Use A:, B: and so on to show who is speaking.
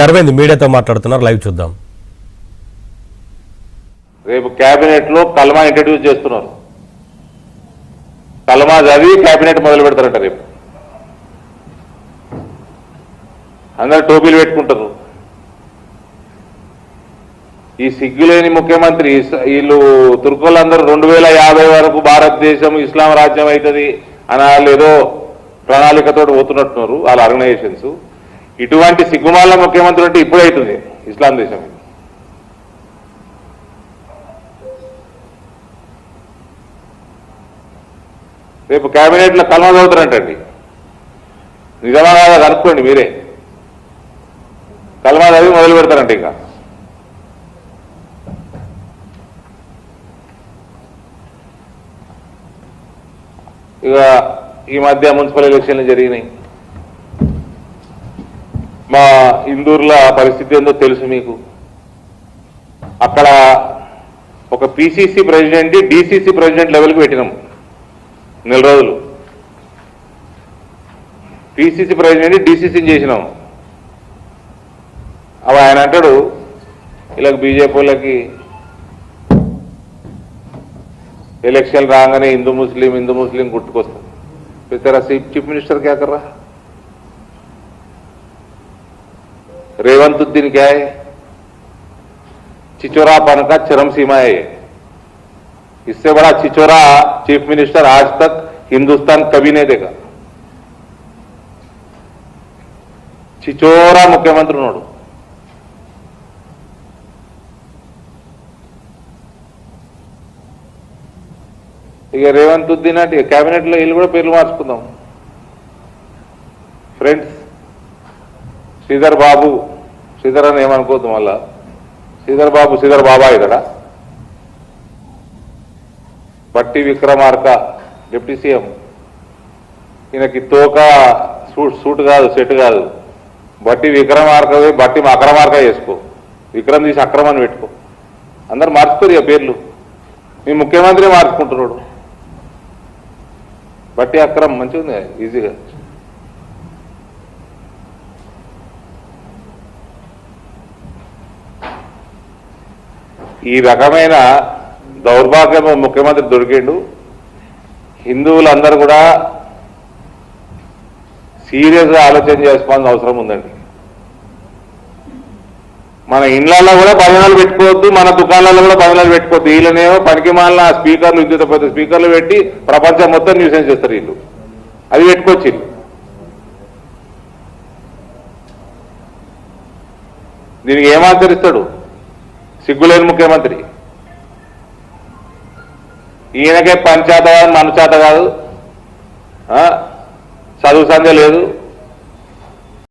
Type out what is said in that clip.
A: అరవింద్ మీడియాతో మాట్లాడుతున్నారు, లైవ్ చూద్దాం.
B: రేపు కేబినెట్ లో కల్మా ఇంట్రడ్యూస్ చేస్తున్నారు. కల్మా చదివి కేబినెట్ మొదలు పెడతారంట రేపు. అందరు టోపీలు పెట్టుకుంటారు. ఈ సిగ్గులేని ముఖ్యమంత్రి వీళ్ళు తుర్కోళ్ళందరూ 2050 వరకు భారతదేశం ఇస్లాం రాజ్యం అవుతుంది అని వాళ్ళు ఏదో ప్రణాళికతో పోతున్నట్టున్నారు వాళ్ళ ఆర్గనైజేషన్స్. ఇటువంటి సిగ్గుమాల ముఖ్యమంత్రి అంటే ఇప్పుడైతుంది ఇస్లాం దేశం. రేపు కేబినెట్లో కల్మా చదువుతారంటండి. నిజమా కాదా కనుక్కోండి మీరే. కల్మా చదివి మొదలు పెడతారంట. ఇంకా ఇక ఈ మధ్య మున్సిపల్ ఎలక్షన్లు జరిగినాయి. మా ఇందూరులో పరిస్థితి ఏందో తెలుసు మీకు. అక్కడ ఒక పిసిసి ప్రెసిడెంట్ డిసిసి ప్రెసిడెంట్ లెవెల్కి పెట్టినాం 4 రోజులు. పిసిసి ప్రెసిడెంట్ డిసిసిని చేసినాం. అవి ఆయన అంటాడు ఇలా బీజేపీ వాళ్ళకి ఎలక్షన్ రాగానే హిందూ ముస్లిం గుర్తుకొస్తాం. तेरा चीफ मिनिस्टर क्या कर रहा है? रेवंतुद्दीन क्या है? चिचोरापन का चरम सीमा है. इससे बड़ा चिचोरा चीफ मिनिस्टर आज तक हिंदुस्तान कभी नहीं देखा. चिचोरा मुख्यमंत्री नोडु. ఇక రేవంతుద్దీన్ అంటే కేబినెట్లో వీళ్ళు కూడా పేర్లు మార్చుకుందాం. ఫ్రెండ్స్ శ్రీధర్ బాబు, శ్రీధర్ అని ఏమనుకోద్దు మళ్ళా. శ్రీధర్ బాబు శ్రీధర్ బాబా ఇక్కడ. బట్టి విక్రమార్క డిప్యూటీ సీఎం. ఈయనకి తోక సూట్ కాదు, సెట్ కాదు. బట్టి విక్రమార్కవి బట్టి అక్రమార్క చేసుకో. విక్రమ్ తీసి అక్రమాన్ని పెట్టుకో. అందరు మార్చుకోరు ఇక పేర్లు. మీ ముఖ్యమంత్రి మార్చుకుంటున్నాడు. బట్టి అక్రమ్ మంచిగా ఉంది ఈజీగా. ఈ రకమైన దౌర్భాగ్యం ముఖ్యమంత్రి దొరికిండు. హిందువులందరూ కూడా సీరియస్గా ఆలోచన చేసుకోవాల్సిన అవసరం ఉందండి. మన ఇండ్లలో కూడా భజనలు పెట్టుకోవద్దు, మన దుకాణాల్లో కూడా భజనలు పెట్టుకోవద్దు. వీళ్ళనేమో పనికి మాలిన స్పీకర్లు, విద్యుత్ పెద్ద స్పీకర్లు పెట్టి ప్రపంచం మొత్తం న్యూసెన్స్ చేస్తారు వీళ్ళు. అది పెట్టుకోవచ్చు. దీనికి ఏమాచరిస్తాడు సిగ్గులేని ముఖ్యమంత్రి. ఈయనకే పంచాయత కాదు, మన చేత కాదు, చదువు సంధ్య లేదు.